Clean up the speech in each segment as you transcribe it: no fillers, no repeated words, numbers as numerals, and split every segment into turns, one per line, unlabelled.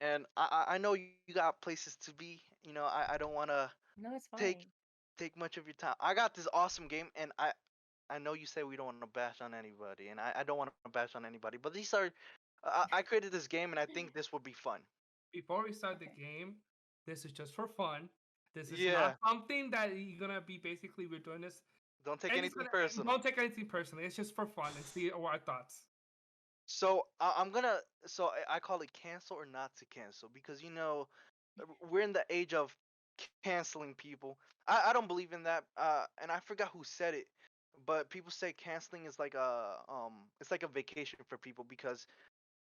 And I know you got places to be. I don't want to
No, it's
take
fine.
take much of your time. I got this awesome game, and I know you say we don't want to bash on anybody, and I don't want to bash on anybody. But these are I created this game, and I think this would be fun.
Before we start the
Okay.
game, this is just for fun. This is not
Yeah,
something that you're gonna be basically we're doing this.
don't take
And it's
anything
gonna
personal.
don't take anything personally. It's just for fun and see our thoughts.
So I'm gonna. So I call it cancel or not to cancel because we're in the age of canceling people. I don't believe in that. And I forgot who said it, but people say canceling is like it's like a vacation for people because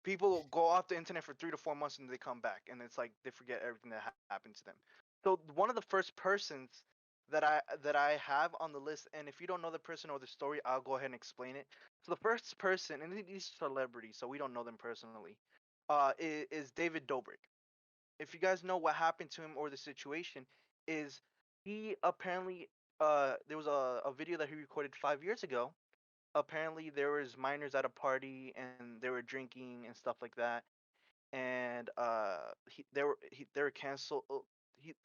people go off the internet for 3 to 4 months and they come back and it's like they forget everything that happened to them. So one of the first persons that I have on the list, and if you don't know the person or the story, I'll go ahead and explain it. So the first person, and these are celebrities, so we don't know them personally, is David Dobrik. If you guys know what happened to him or the situation, is he apparently there was a video that he recorded 5 years ago. Apparently there was minors at a party and they were drinking and stuff like that, and they were they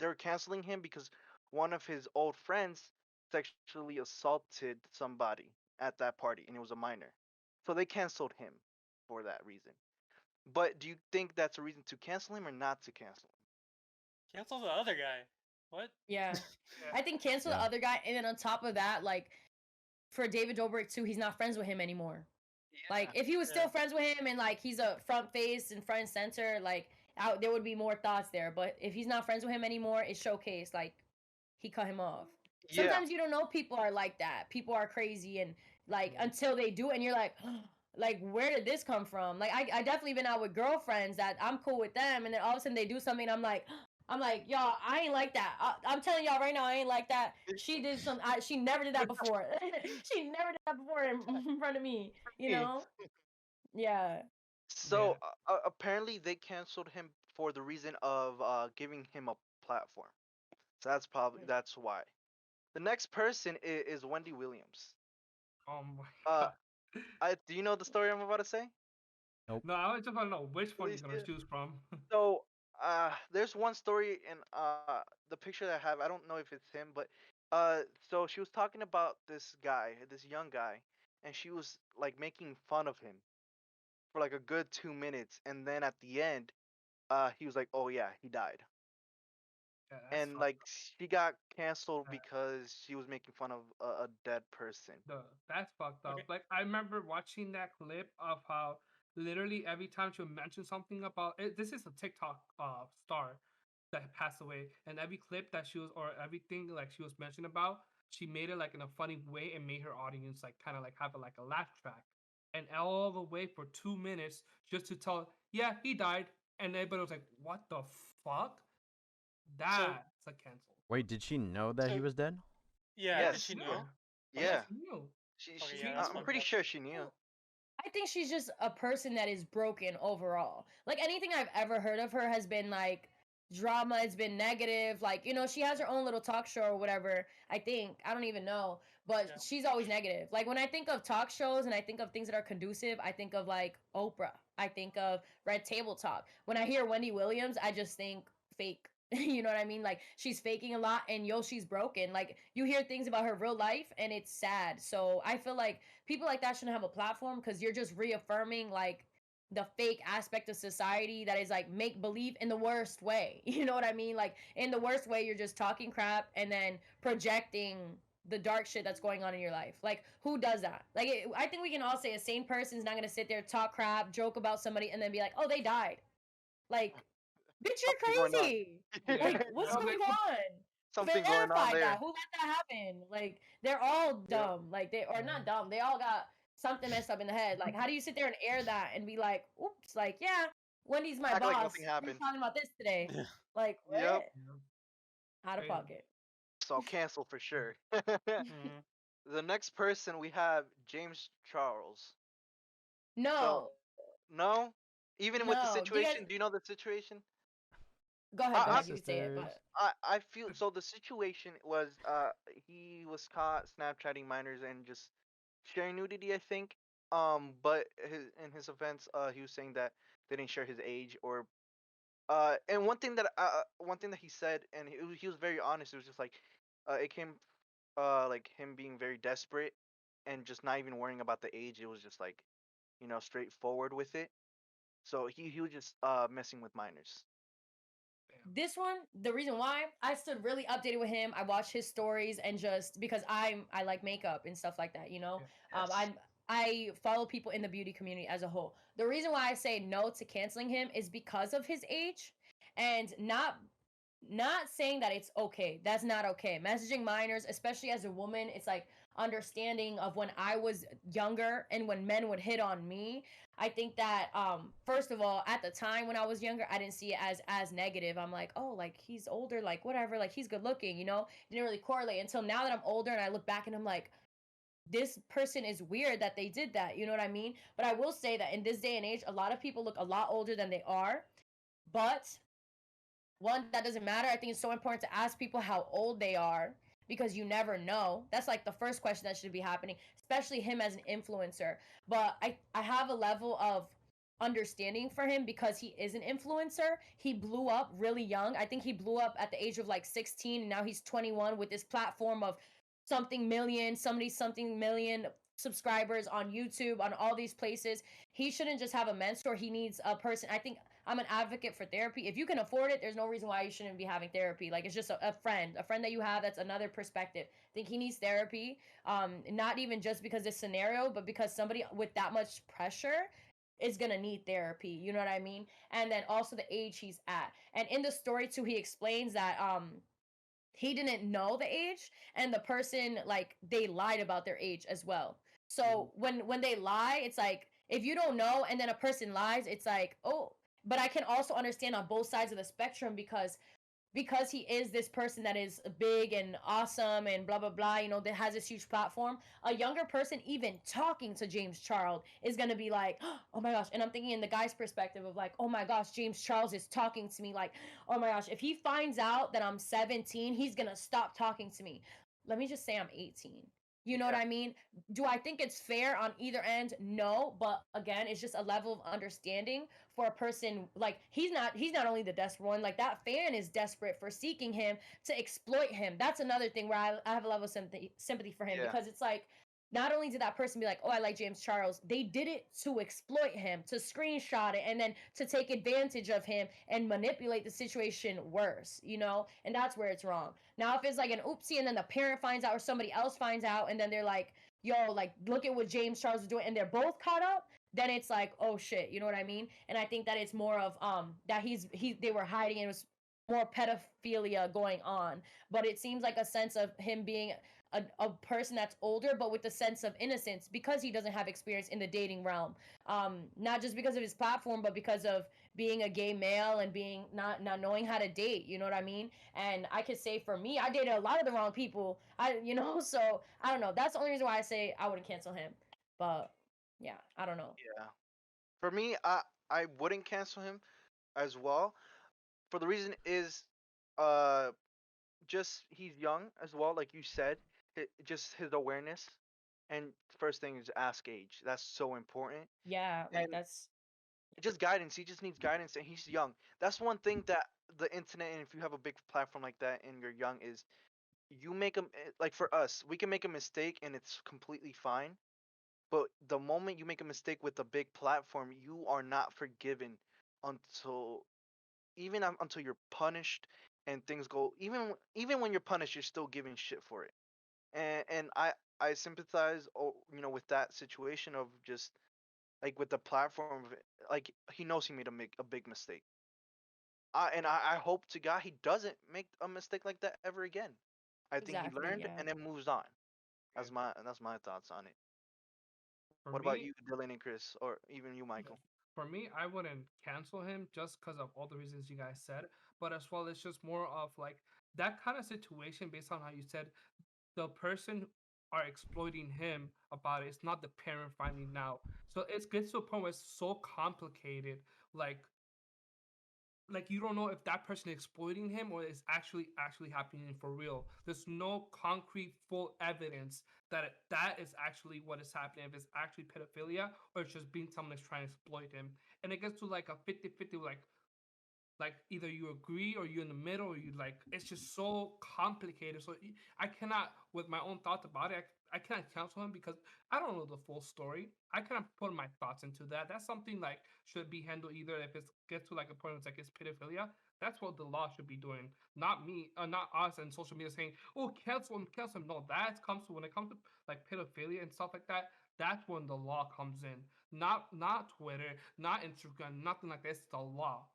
were canceling him because one of his old friends sexually assaulted somebody at that party and it was a minor, so they canceled him for that reason. But do you think that's a reason to cancel him or not to cancel him?
Cancel the other guy. What?
Yeah.
Yeah.
I think cancel the
Yeah.
other guy, and then on top of that, like for David Dobrik too, he's not friends with him anymore. Like
Yeah.
if he was
Yeah.
still friends with him and like he's a front face and front and center, like there would be more thoughts there. But if he's not friends with him anymore, it's showcased like he cut him off.
Yeah.
Sometimes you don't know people are like that. People are crazy and like until they do, and you're like, like where did this come from? Like I definitely been out with girlfriends that I'm cool with them, and then all of a sudden they do something, and I'm like. I'm like, y'all, I ain't like that. I'm telling y'all right now, I ain't like that. She did some. She never did that before. She never did that before in front of me. You know? Yeah.
So
Yeah.
apparently they canceled him for the reason of giving him a platform. So that's why. The next person is Wendy Williams.
Oh my
Uh,
god.
I do you know the story I'm about to say?
Nope.
No, I just want to know which one you're
Please,
gonna
yeah.
choose from.
So there's one story in the picture that I have. I don't know if it's him, but so she was talking about this guy, this young guy, and she was like making fun of him for like a good 2 minutes, and then at the end, he was like, "Oh yeah, he died,"
Yeah, that's
and
fucked
like
up.
she got canceled
Uh,
because she was making fun of a dead person.
that's fucked
Okay.
up. Like I remember watching that clip of how literally every time she would mention something about it, this is a TikTok star that passed away, and every clip that she was or everything like she was mentioned about, she made it like in a funny way and made her audience like kind of like have a, like a laugh track, and all the way for 2 minutes just to tell, yeah, he died, and everybody was like, what the fuck?
So
That's a cancel.
Wait, did she know that he
so
was dead?
yeah. Did
Yes,
she
Yeah.
know?
Yeah,
Okay.
yeah.
she knew.
Okay.
She
Yeah, that's
I'm
She
fucked
pretty
up.
sure she knew.
Well, I think she's just a person that is broken overall. Like anything I've ever heard of her has been like drama, it's been negative. Like, she has her own little talk show or whatever. I think. I don't even know. But
Yeah.
she's always negative. Like when I think of talk shows and I think of things that are conducive, I think of like Oprah. I think of Red Table Talk. When I hear Wendy Williams, I just think fake. You know what I mean? Like she's faking a lot and she's broken. Like you hear things about her real life and it's sad. So I feel like people like that shouldn't have a platform because you're just reaffirming like the fake aspect of society that is like make believe in the worst way. You know what I mean? Like in the worst way, you're just talking crap and then projecting the dark shit that's going on in your life. Like who does that? Like I think we can all say a sane person's not gonna sit there talk crap, joke about somebody, and then be like, oh, they died. Like, bitch,
Something
you're
going on.
crazy.
Yeah.
Like, what's
I was
going
like,
on?
Something going on
Verified that.
there.
Who let that happen? Like, they're all
Yep.
dumb. Like, they or
yeah.
not dumb. They all got something messed up in the head. Like, how do you sit there and air that and be like, oops, like, yeah, Wendy's my
Act like nothing
boss. We're
happened.
talking about this today. Like,
Yep.
what?
Yeah.
Out of
Crazy.
pocket.
So cancel for sure.
Mm-hmm.
The next person we have James Charles. So
No,
no, even with the
no. Do you guys
situation, do you know the situation?
go ahead? Go
I
Yes,
ahead. You can say it. Go
sisters.
ahead.
I feel so. The situation was he was caught Snapchatting minors and just sharing nudity. I think. But in his offense, he was saying that they didn't share his age or And one thing that he said, and he was very honest. It was just like, it came, like him being very desperate, and just not even worrying about the age. It was just like, straightforward with it. So he was just messing with minors.
This one, the reason why I stood really updated with him, I watched his stories, and just because I like makeup and stuff like that,
Yeah.
Yes.
I follow people in the beauty community as a whole. The reason why I say no to canceling him is because of his age, and not saying that it's okay. That's not okay. Messaging minors, especially as a woman, it's like understanding of when I was younger and when men would hit on me. I think that first of all, at the time when I was younger, I didn't see it as negative. I'm like, oh, like he's older, like whatever, like he's good looking, Didn't really correlate until now that I'm older and I look back and I'm like, this person is weird that they did that. You know what I mean? But I will say that in this day and age, a lot of people look a lot older than they are. But one, that doesn't matter. I think it's so important to ask people how old they are, because you never know. That's like the first question that should be happening, especially him as an influencer. But I have a level of understanding for him because he is an influencer. He blew up really young. I think he blew up at the age of like 16, and now he's 21 with this platform of something million, something million subscribers on YouTube, on all these places. He shouldn't just have a mentor. He needs a person. I think I'm an advocate for therapy. If you can afford it, there's no reason why you shouldn't be having therapy. Like it's just a friend that you have. That's another perspective. I think he needs therapy. Not even just because this scenario, but because somebody with that much pressure is gonna need therapy. You know what I mean? And then also the age he's at. And in the story too, he explains that he didn't know the age, and the person, like, they lied about their age as well. So when they lie, it's like, if you don't know and then a person lies, it's like, oh. But I can also understand on both sides of the spectrum, because he is this person that is big and awesome and blah blah blah, that has this huge platform. A younger person even talking to James Charles is going to be like, oh my gosh. And I'm thinking in the guy's perspective of like, oh my gosh, James Charles is talking to me, like, oh my gosh, if he finds out that I'm 17, he's going to stop talking to me. Let me just say I'm 18. You know what I mean? Do I think it's fair on either end? No, but again, it's just a level of understanding for a person. Like, he's not only the desperate one, like that fan is desperate for seeking him to exploit him. That's another thing where I have a level of sympathy for him,
Yeah.
because it's like, not only did that person be like, oh, I like James Charles, they did it to exploit him, to screenshot it, and then to take advantage of him and manipulate the situation worse, And that's where it's wrong. Now, if it's like an oopsie and then the parent finds out or somebody else finds out and then they're like, yo, like, look at what James Charles is doing, and they're both caught up, then it's like, oh shit, you know what I mean? And I think that it's more of that they were hiding, and it was more pedophilia going on. But it seems like a sense of him being a person that's older, but with the sense of innocence, because he doesn't have experience in the dating realm. Not just because of his platform, but because of being a gay male and being not knowing how to date. You know what I mean? And I could say for me, I dated a lot of the wrong people. So I don't know. That's the only reason why I say I wouldn't cancel him. But yeah, I don't know.
Yeah. For me, I wouldn't cancel him as well. For the reason is, uh, just he's young as well, like you said. Just his awareness, and first thing is ask age. That's so important.
Yeah, like
And
that's
just guidance. He just needs guidance, and he's young. That's one thing that the internet, and if you have a big platform like that and you're young, is you make a like for us, we can make a mistake and it's completely fine. But the moment you make a mistake with a big platform, you are not forgiven until until you're punished and things go even when you're punished, you're still giving shit for it. And I sympathize, with that situation of just like with the platform of like he knows he made a big mistake. I hope to God he doesn't make a mistake like that ever again. I think he
exactly,
learned
yeah.
and then moves on.
Yeah.
That's my thoughts on it.
For
What about
me,
you, Dylan and Chris, or even you,
yeah,
Michael?
for me, I wouldn't cancel him just because of all the reasons you guys said, but as well, it's just more of like that kind of situation based on how you said the person are exploiting him about it. It's not the parent finding out. So it gets to a point where it's so complicated. Like you don't know if that person is exploiting him or is actually happening for real. There's no concrete full evidence that that is actually what is happening, if it's actually pedophilia or it's just being someone that's trying to exploit him. And it gets to like a 50-50, like like either you agree or you're in the middle, or you like it's just so complicated. So I cannot, with my own thoughts about it, I cannot counsel him because I don't know the full story. I cannot put my thoughts into that. That's something like should be handled either if it gets to like a point where it's like it's pedophilia. That's what the law should be doing, not me, not us and social media saying, "Oh, cancel him, cancel him." No, that comes to when it comes to like pedophilia and stuff like that. That's when the law comes in, not Twitter, not Instagram, nothing like that. It's the law.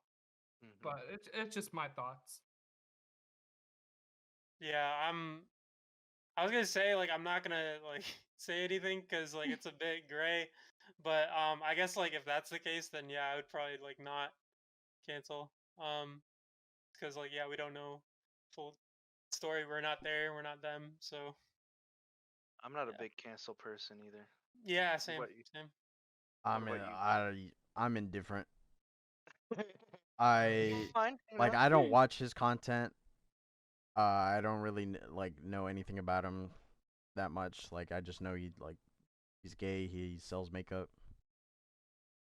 But it's just my thoughts.
Yeah, I was gonna say like I'm not gonna like say anything because like it's a bit gray, but I guess like if that's the case, then yeah, I would probably like not cancel. Because like yeah, we don't know full story. We're not there. We're not them. So
I'm not a
yeah,
big cancel person either.
yeah,
What
same,
about you?
same.
What
I'm in,
about you?
I'm indifferent.
It's
I
fine,
like I don't watch his content. I don't really like know anything about him that much. Like I just know he's gay. He sells makeup.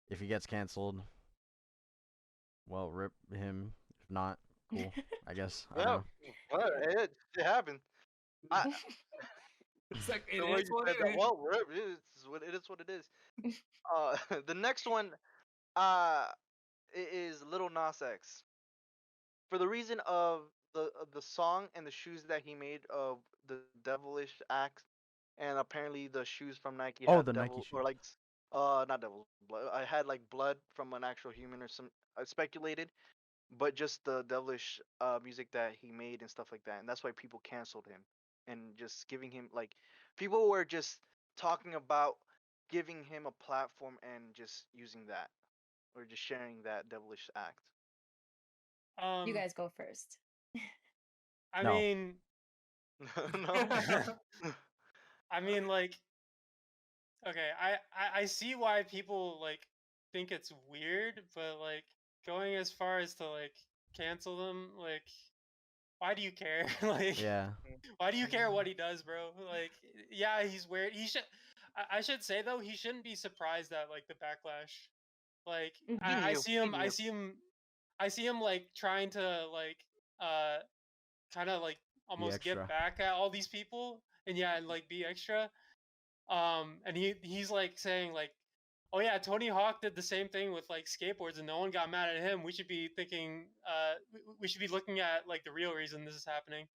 If he gets canceled, well, rip him. If not, cool. I guess I don't
Yeah,
know.
well, it happened. I
It's like it
the way
is
you
what
said
it
that.
is.
Well, it is what it is. The next one, uh, is Little Nas X for the reason of the song and the shoes that he made of the devilish act, and apparently the shoes from Nike
Oh,
had
the Nike
devil or
shoes.
like not devil's blood. I had like blood from an actual human or some. I speculated, but just the devilish music that he made and stuff like that, and that's why people canceled him and just giving him like people were just talking about giving him a platform and just using that or just sharing that devilish act.
You
Um,
guys go first.
I
No.
mean,
No.
I mean like okay, I see why people like think it's weird, but like going as far as to like cancel them, like why do you care? Like
Yeah.
why do you care what he does, bro? Like yeah, he's weird. He should I should say though, he shouldn't be surprised at like the backlash. Like
He
Mhm.
I
knew.
see
He
him
knew.
I see him like trying to like uh kind of like
Be
almost get
extra.
back at all these people and yeah, and like be extra. And he's like saying like, "Oh yeah, Tony Hawk did the same thing with like skateboards, and no one got mad at him. We should be thinking, we should be looking at like the real reason this is happening."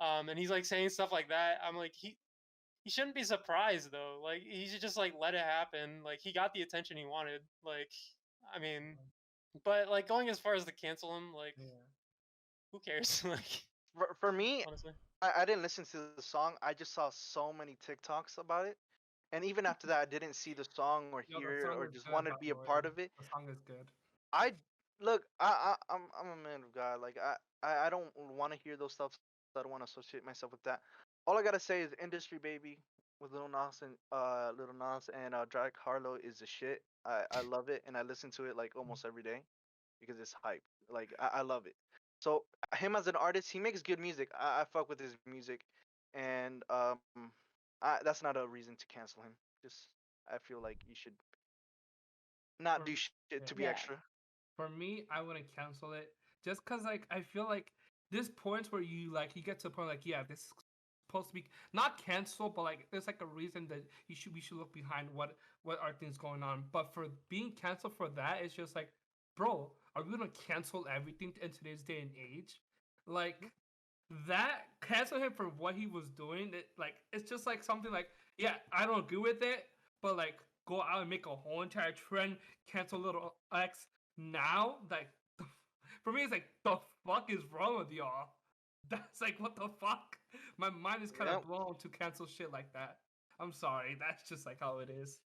And he's like saying stuff like that. I'm like, he shouldn't be surprised though. Like he should just like let it happen. Like he got the attention he wanted. Like, I mean, but like going as far as to cancel him, like
Yeah.
who cares? Like
For me,
honestly.
I didn't listen to the song. I just saw so many TikToks about it, and even after that, I didn't see the song or
Yo, the
hear it
song
or
is
just
good,
wanted
by
to be
the
a
way.
part of it.
The song is good.
I look, I'm a man of God. Like I don't want to hear those stuff. So I don't want to associate myself with that. All I gotta say is industry baby with Little Nas and Drake Harlow is the shit. I love it and I listen to it like almost every day because it's hype. Like I love it. So him as an artist, he makes good music. I fuck with his music, and that's not a reason to cancel him. Just I feel like you should not
For,
do shit
yeah.
to be
Yeah.
extra.
For me, I wouldn't cancel it just because like I feel like this points where you get to a point like yeah, this is supposed to be not cancel, but like there's like a reason that we should look behind what are things going on. But for being canceled for that, it's just like, bro, are we gonna cancel everything in today's day and age? Like that cancel him for what he was doing. It's just like something like yeah, I don't agree with it, but like go out and make a whole entire trend, cancel little X now. Like for me, it's like the fuck is wrong with y'all? That's like what the fuck. My mind is kind
Yeah.
of blown to cancel shit like that. I'm sorry, that's just like how it is.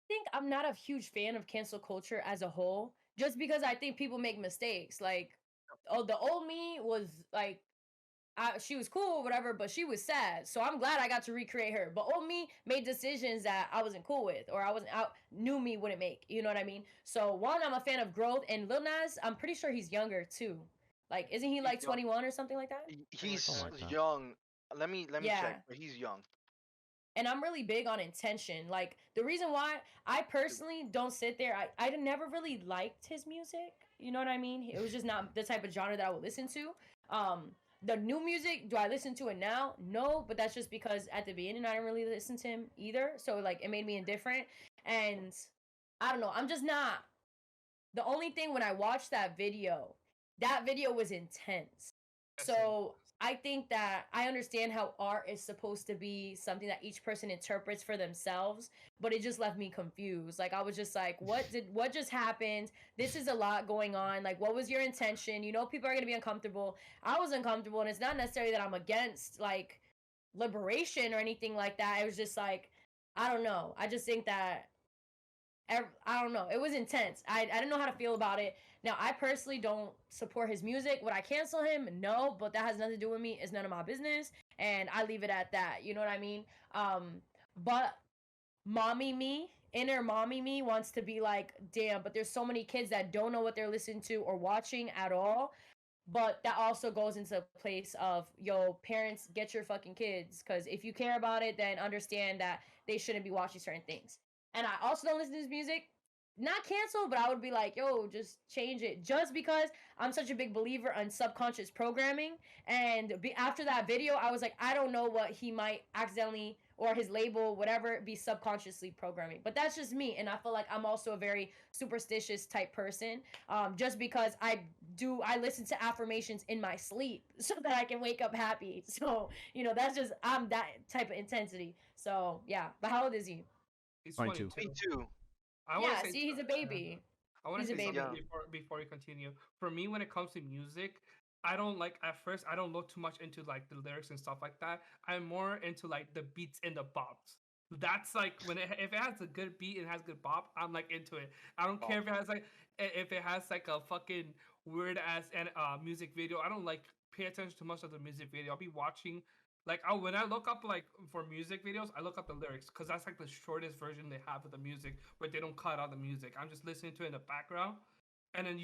Think I'm not a huge fan of cancel culture as a whole, just because I think people make mistakes. Like, oh, the old me was like, she was cool, whatever, but she was sad. So I'm glad I got to recreate her. But old me made decisions that I wasn't cool with, or I wasn't out, new me wouldn't make. You know what I mean? So one, I'm a fan of growth, and Lil Nas, I'm pretty sure he's younger too. Like, isn't he
He's
like
young.
21 or something like that?
Something
He's
like that.
young. Let me check,
Yeah.
but he's young.
And I'm really big on intention. Like the reason why I personally don't sit there, I never really liked his music. You know what I mean? It was just not the type of genre that I would listen to. The new music, do I listen to it now? No, but that's just because at the beginning I didn't really listen to him either. So like it made me indifferent. And I don't know. I'm just not. The only thing when I watched that video was intense.
Yes, it
So
was.
I think that I understand how art is supposed to be something that each person interprets for themselves, but it just left me confused. Like I was just like, what just happened? This is a lot going on. Like what was your intention? You know, people are gonna be uncomfortable. I was uncomfortable, and it's not necessarily that I'm against like liberation or anything like that. It was just like, I don't know. I just think that I don't know. It was intense. I didn't know how to feel about it. Now, I personally don't support his music. Would I cancel him? No, but that has nothing to do with me. It's none of my business, and I leave it at that. You know what I mean? But mommy me, inner mommy me, wants to be like, damn. But there's so many kids that don't know what they're listening to or watching at all. But that also goes into a place of, yo, parents, get your fucking kids, because if you care about it, then understand that they shouldn't be watching certain things. And I also don't listen to his music. Not cancel, but I would be like, yo, just change it. Just because I'm such a big believer on subconscious programming. And after that video, I was like, I don't know what he might accidentally or his label, whatever, be subconsciously programming. But that's just me. And I feel like I'm also a very superstitious type person. Just because I listen to affirmations in my sleep so that I can wake up happy. So, that's just, I'm that type of intensity. So, yeah. But how old is he?
He's
22.
22.
Me too.
I want
Yeah,
to say
see, he's a baby.
I want
He's
to
a
say
baby.
something
Yeah.
before you continue. For me, when it comes to music, I don't like at first. I don't look too much into like the lyrics and stuff like that. I'm more into like the beats and the bops. That's like if it has a good beat and has good bop, I'm like into it. I don't care if it has like a fucking weird ass and music video. I don't like pay attention to much of the music video. I'll be watching like when I look up like for music videos, I look up the lyrics because that's like the shortest version they have of the music where they don't cut out the music. I'm just listening to it in the background, and then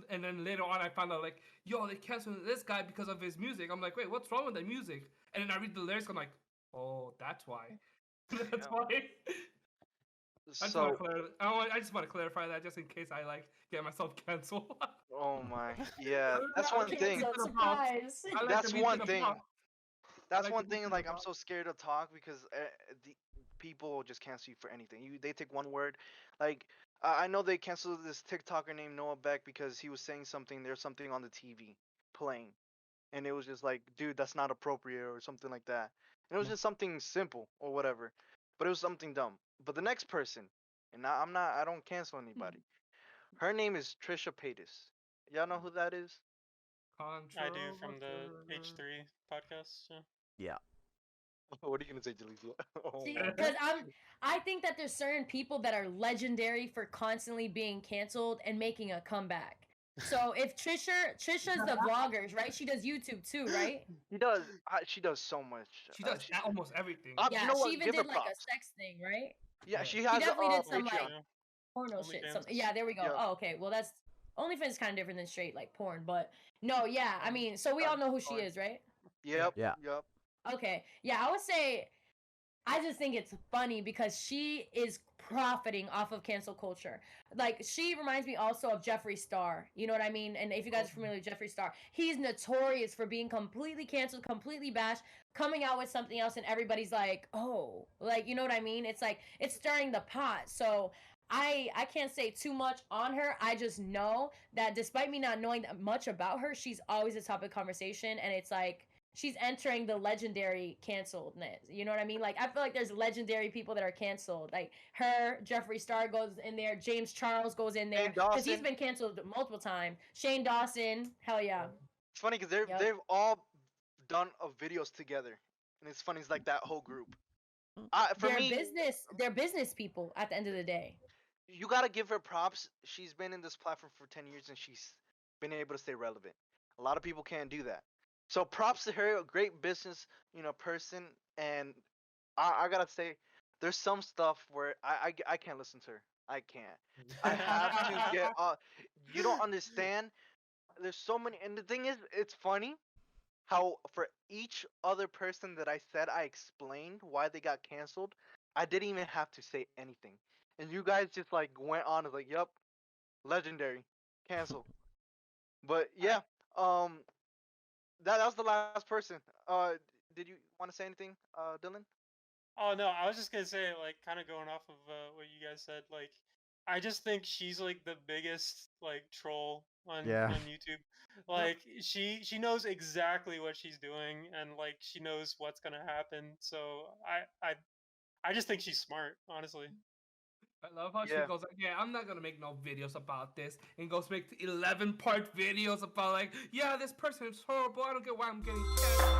and then later on I found out like, yo, they canceled this guy because of his music. I'm like, wait, what's wrong with the music? And then I read the lyrics. I'm like, oh, that's why. That's
Yeah.
why.
So,
I just want to clarify that just in case I like get myself canceled.
oh my, yeah, that's
I like
one
the
thing.
beat
Canceled,
to the bop.
surprise.
I like the
That's
beat to
one
the
thing.
bop. I
That's
like the
one
beat
thing.
to the
Like I'm
bop.
so scared to talk because the people just cancel you for anything. They take one word, like I know they canceled this TikToker named Noah Beck because he was saying something. There's something on the TV playing, and it was just like, dude, that's not appropriate or something like that. And it was just something simple or whatever, but it was something dumb. But the next person, and I don't cancel anybody. Her name is Trisha Paytas. Y'all know who that is?
I do from the
Controversial.
H3 podcast. So.
Yeah.
What are you gonna say, Jaleesa? Oh
See,
my.
because I think that there's certain people that are legendary for constantly being canceled and making a comeback. So if Trisha's the vloggers, right? She does YouTube too, right?
She does. She does so much.
She does almost everything.
You
Yeah,
know
she
what?
even
Give her
did like a
props.
sex thing, right?
Yeah,
Yeah.
she
She
has
definitely did some
Patreon.
like porno shit. Some
OnlyFans.
yeah, there we go.
Yeah.
Oh, okay. Well, that's OnlyFans is kind of different than straight like porn, but no, yeah. I mean, so we all know who she is, right?
Yep.
Yeah.
Yep.
Okay. Yeah, I would say I just think it's funny because she is profiting off of cancel culture. Like she reminds me also of Jeffree Star. You know what I mean? And if you guys are familiar with Jeffree Star, he's notorious for being completely canceled, completely bashed, coming out with something else, and everybody's like, "Oh, like you know what I mean?" It's like it's stirring the pot. So I can't say too much on her. I just know that despite me not knowing that much about her, she's always a topic of conversation, and it's like she's entering the legendary canceledness. You know what I mean? Like I feel like there's legendary people that are canceled. Like her, Jeffree Star goes in there, James Charles goes in there
Shane
because he's
Dawson.
been canceled multiple times. Shane Dawson, hell yeah.
It's funny because
Yep.
they've all done videos together, and it's funny. It's like that whole group. For
They're
me,
they're business people at the end of the day.
you gotta give her props. She's been in this platform for 10 years, and she's been able to stay relevant. A lot of people can't do that. So props to her. A great business, person. And I gotta say, there's some stuff where I can't listen to her. I can't. I have to get. You don't understand. There's so many, and the thing is, it's funny how for each other person that I said I explained why they got canceled. I didn't even have to say anything, and you guys just like went on as like, "Yep, legendary, cancel." But yeah, um, that was the last person. Did you want to say anything, Dylan?
Oh no, I was just gonna say, like, kind of going off of what you guys said. Like, I just think she's like the biggest like troll
Yeah.
on YouTube. Like, she knows exactly what she's doing, and like she knows what's gonna happen. So I just think she's smart, honestly.
I love how she
Yeah.
goes like, yeah, I'm not gonna make no videos about this, and goes make 11-part videos about like, yeah, this person is horrible. I don't get why I'm getting canceled.